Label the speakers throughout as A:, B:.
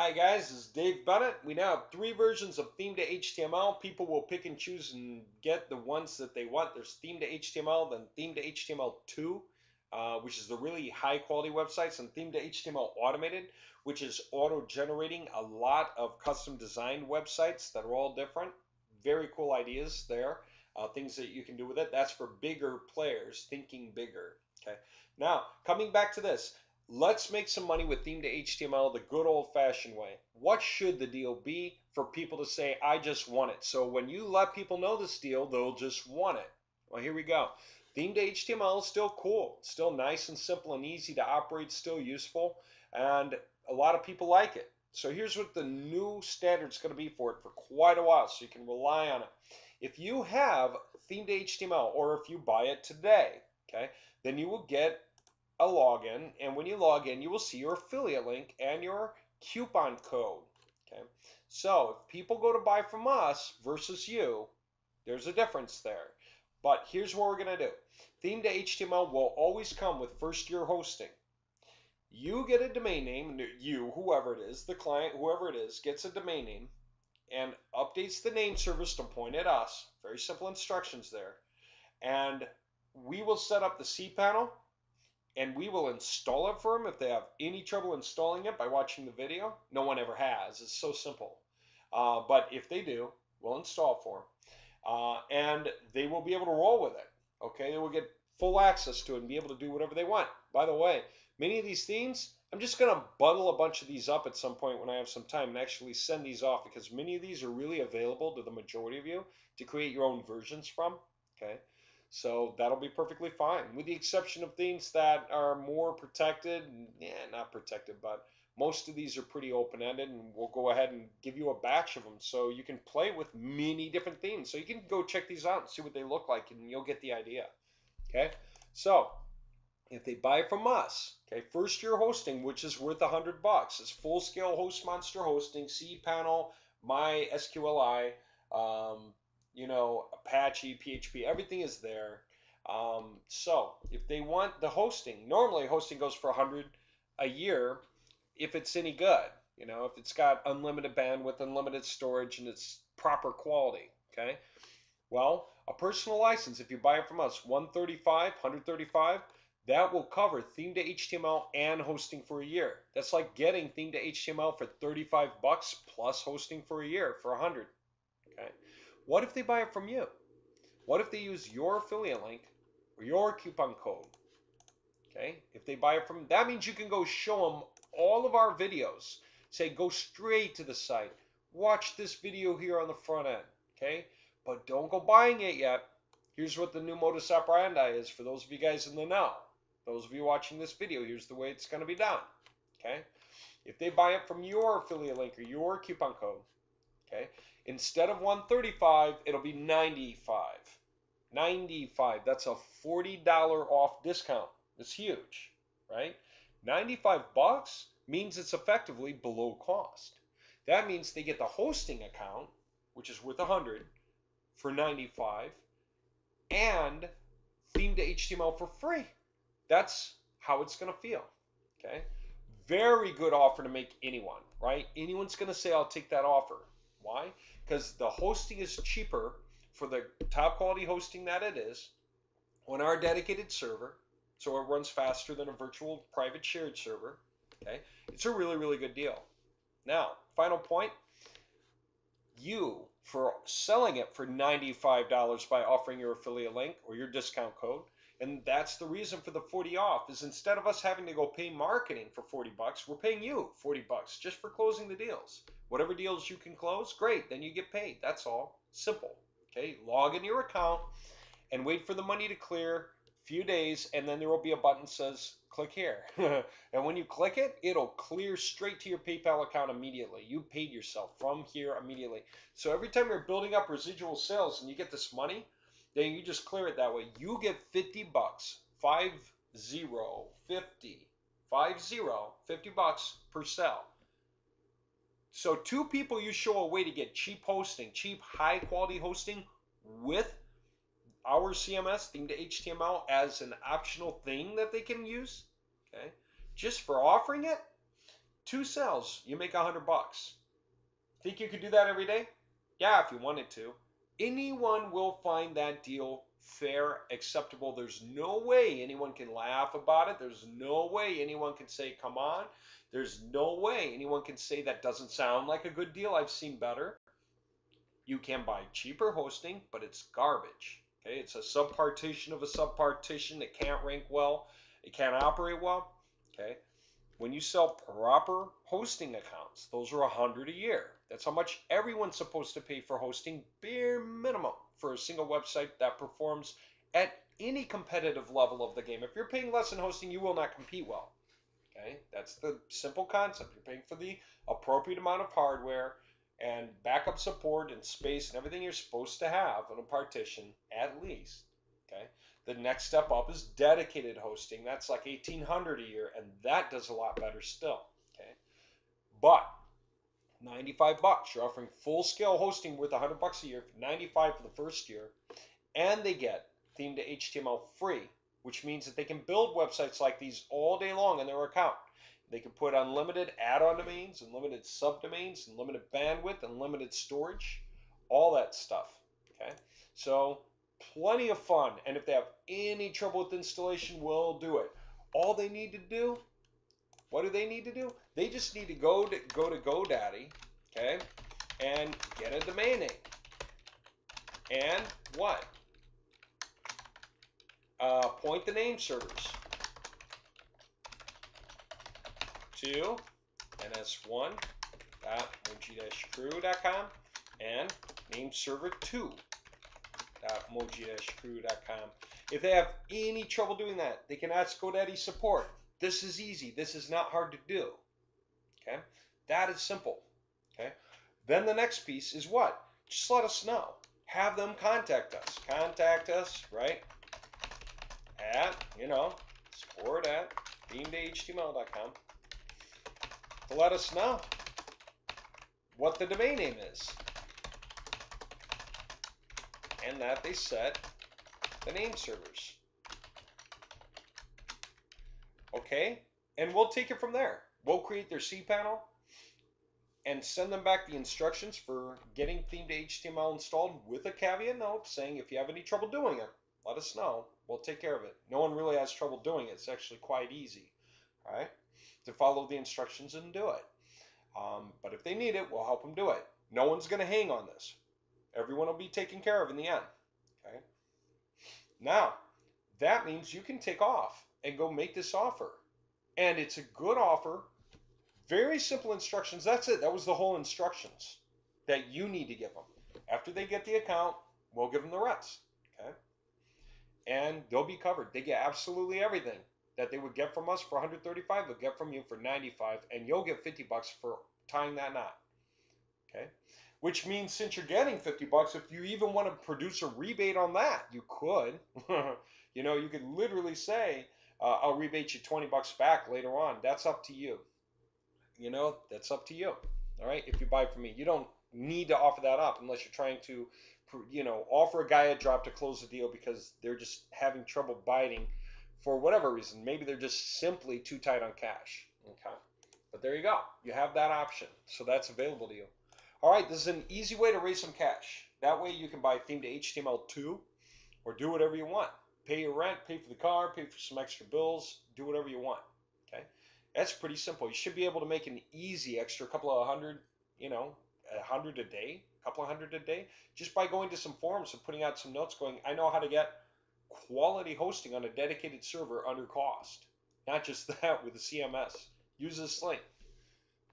A: Hi guys, this is Dave Bennett. We now have three versions of theme to HTML. People will pick and choose and get the ones that they want. There's theme to HTML, then theme to HTML2, which is the really high quality websites, and theme to HTML automated, which is auto generating a lot of custom designed websites that are all different. Very cool ideas there, things that you can do with it. That's for bigger players, thinking bigger. Okay. Now, coming back to this. Let's make some money with theme to HTML the good old fashioned way. What should the deal be for people to say, I just want it? So when you let people know this deal, they'll just want it. Well, here we go. Theme to HTML is still cool, still nice and simple and easy to operate, still useful, and a lot of people like it. So here's what the new standard is going to be for it for quite a while, so you can rely on it. If you have theme to HTML, or if you buy it today, okay, then you will get a login, and when you log in, you will see your affiliate link and your coupon code. Okay, so if people go to buy from us versus you, there's a difference there. But here's what we're going to do. Theme to HTML will always come with first year hosting. You get a domain name, you, whoever it is, the client, whoever it is, gets a domain name and updates the name service to point at us. Very simple instructions there. And we will set up the cPanel, and we will install it for them if they have any trouble installing it by watching the video. No one ever has. It's so simple. But if they do, we'll install it for them. And they will be able to roll with it. Okay, they will get full access to it and be able to do whatever they want. By the way, many of these themes, I'm just going to bundle a bunch of these up at some point when I have some time and actually send these off, because many of these are really available to the majority of you to create your own versions from. Okay. So that'll be perfectly fine, with the exception of themes that are more protected. Yeah, not protected, but most of these are pretty open-ended, and we'll go ahead and give you a batch of them so you can play with many different themes. So you can go check these out and see what they look like, and you'll get the idea. Okay, so if they buy from us, okay, first year hosting, which is worth $100, it's full-scale host monster hosting, cPanel, MySQLi, Apache, PHP, everything is there. So if they want the hosting, normally hosting goes for $100 a year if it's any good. If it's got unlimited bandwidth, unlimited storage, and it's proper quality. Okay. Well, a personal license, if you buy it from us, $135, that will cover theme to HTML and hosting for a year. That's like getting theme to HTML for $35 plus hosting for a year for $100. Okay. What if they buy it from you? What if they use your affiliate link or your coupon code? Okay, if they buy it from, that means you can go show them all of our videos. Say, go straight to the site. Watch this video here on the front end. Okay, but don't go buying it yet. Here's what the new modus operandi is for those of you guys in the know. Those of you watching this video, here's the way it's going to be done. Okay, if they buy it from your affiliate link or your coupon code, okay, instead of $135, it'll be $95. $95. That's a $40 off discount. It's huge, right? $95 means it's effectively below cost. That means they get the hosting account, which is worth $100 for $95, and theme to HTML for free. That's how it's going to feel. Okay? Very good offer to make anyone, right? Anyone's going to say, I'll take that offer. Why? Because the hosting is cheaper for the top quality hosting that it is on our dedicated server, so it runs faster than a virtual private shared server. Okay, it's a really, really good deal. Now, final point, you, for selling it for $95 by offering your affiliate link or your discount code, and that's the reason for the 40 off, is instead of us having to go pay marketing for $40, we're paying you $40 just for closing the deals. Whatever deals you can close, great, then you get paid. That's all. Simple. Okay, log in your account and wait for the money to clear a few days, and then there will be a button that says click here. And when you click it, it'll clear straight to your PayPal account immediately. You paid yourself from here immediately. So every time you're building up residual sales and you get this money, then you just clear it that way. You get $50, 50 bucks per sale. So two people you show a way to get cheap hosting, cheap high quality hosting with our CMS, theme to HTML, as an optional thing that they can use, okay, just for offering it. 2 sales, you make $100. Think you could do that every day? Yeah, if you wanted to. Anyone will find that deal fair, acceptable. There's no way anyone can laugh about it. There's no way anyone can say, come on. There's no way anyone can say that doesn't sound like a good deal. I've seen better. You can buy cheaper hosting, but it's garbage. Okay, it's a subpartition of a subpartition. It can't rank well. It can't operate well. Okay, when you sell proper hosting accounts, those are $100 a year. That's how much everyone's supposed to pay for hosting, bare minimum, for a single website that performs at any competitive level of the game. If you're paying less in hosting, you will not compete well. Okay, that's the simple concept. You're paying for the appropriate amount of hardware and backup support and space and everything you're supposed to have on a partition, at least. Okay, the next step up is dedicated hosting. That's like $1,800 a year, and that does a lot better still. Okay, but $95, you're offering full-scale hosting worth $100 a year, for $95 for the first year, and they get theme to HTML free, which means that they can build websites like these all day long in their account. They can put unlimited add-on domains, unlimited subdomains, unlimited bandwidth, unlimited storage, all that stuff. Okay, so plenty of fun. And if they have any trouble with installation, we'll do it. All they need to do, what do they need to do? They just need to go to GoDaddy, okay, and get a domain name. And what? Point the name servers to ns1.moji-crew.com and name server 2.moji-crew.com. If they have any trouble doing that, they can ask GoDaddy support. This is easy. This is not hard to do. Okay, that is simple. Okay, then the next piece is what? Just let us know. Have them contact us. Contact us, right? At, support at theme2html.com to let us know what the domain name is and that they set the name servers. Okay, and we'll take it from there. We'll create their cPanel and send them back the instructions for getting theme2html installed with a caveat note saying if you have any trouble doing it, let us know. We'll take care of it. No one really has trouble doing it. It's actually quite easy, all right, to follow the instructions and do it. But if they need it, we'll help them do it. No one's going to hang on this. Everyone will be taken care of in the end, okay? Now, that means you can take off and go make this offer. And it's a good offer. Very simple instructions. That's it. That was the whole instructions that you need to give them. After they get the account, we'll give them the rest, okay? And they'll be covered. They get absolutely everything that they would get from us for $135. They'll get from you for $95, and you'll get $50 for tying that knot. Okay, which means since you're getting $50, if you even want to produce a rebate on that, you could. You could literally say, "I'll rebate you $20 back later on." That's up to you. That's up to you. All right, if you buy from me, you don't need to offer that up unless you're trying to offer a guy a drop to close the deal because they're just having trouble biting for whatever reason. Maybe they're just simply too tight on cash. Okay, but there you go. You have that option, so that's available to you. All right, this is an easy way to raise some cash. That way you can buy theme2html2 or do whatever you want. Pay your rent, pay for the car, pay for some extra bills, do whatever you want. Okay, that's pretty simple. You should be able to make an easy extra couple of hundred, $100 a day, a couple of hundred a day, just by going to some forums and putting out some notes going, I know how to get quality hosting on a dedicated server under cost. Not just that, with the CMS. Use this link.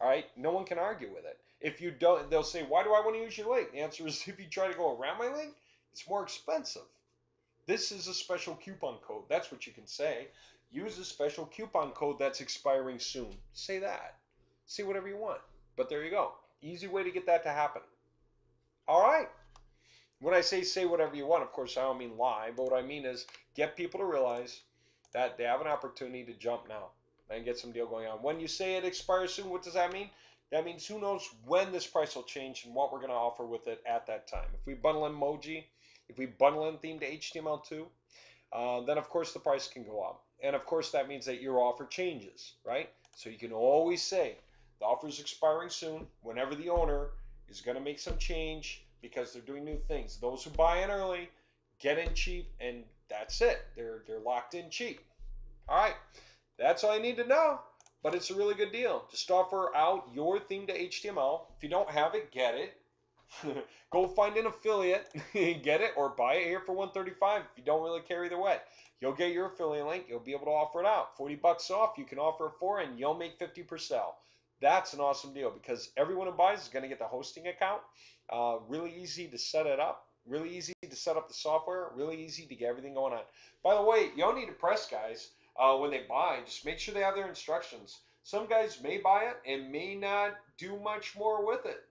A: All right, no one can argue with it. If you don't, they'll say, why do I want to use your link? The answer is if you try to go around my link, it's more expensive. This is a special coupon code. That's what you can say. Use a special coupon code that's expiring soon. Say that. Say whatever you want. But there you go. Easy way to get that to happen. All right. When I say whatever you want, of course, I don't mean lie. But what I mean is get people to realize that they have an opportunity to jump now and get some deal going on. When you say it expires soon, what does that mean? That means who knows when this price will change and what we're going to offer with it at that time. If we bundle in Moji, if we bundle in theme2html2, then of course the price can go up. And of course that means that your offer changes, right? So you can always say The offer is expiring soon. Whenever the owner is going to make some change because they're doing new things. Those who buy in early get in cheap, and that's it. They're locked in cheap. All right, that's all I need to know. But it's a really good deal. Just offer out your theme to HTML. If you don't have it, get it. Go find an affiliate, get it, or buy it here for $135 if you don't really care either way. You'll get your affiliate link. You'll be able to offer it out. $40 off, you can offer it for, and you'll make 50%. That's an awesome deal because everyone who buys is going to get the hosting account. Really easy to set it up. Really easy to set up the software. Really easy to get everything going on. By the way, you don't need to press, guys, when they buy. Just make sure they have their instructions. Some guys may buy it and may not do much more with it.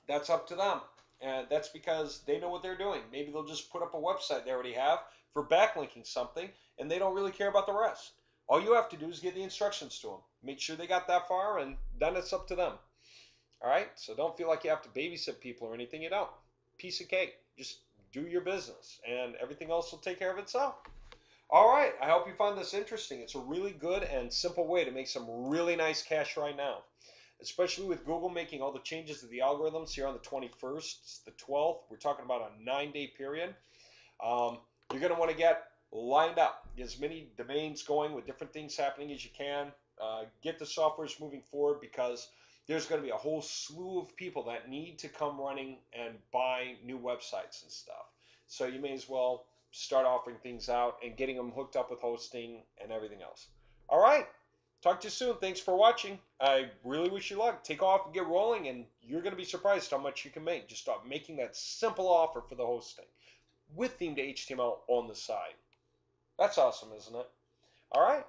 A: That's up to them. And that's because they know what they're doing. Maybe they'll just put up a website they already have for backlinking something, and they don't really care about the rest. All you have to do is give the instructions to them. Make sure they got that far, and then it's up to them. All right? So don't feel like you have to babysit people or anything. You don't. Piece of cake. Just do your business, and everything else will take care of itself. All right. I hope you found this interesting. It's a really good and simple way to make some really nice cash right now, especially with Google making all the changes to the algorithms here on the 21st, it's the 12th. We're talking about a 9-day period. You're going to want to get lined up, get as many domains going with different things happening as you can. Get the softwares moving forward because there's going to be a whole slew of people that need to come running and buy new websites and stuff. So you may as well start offering things out and getting them hooked up with hosting and everything else. All right. Talk to you soon. Thanks for watching. I really wish you luck. Take off and get rolling, and you're going to be surprised how much you can make. Just start making that simple offer for the hosting with theme to HTML on the side. That's awesome, isn't it? All right.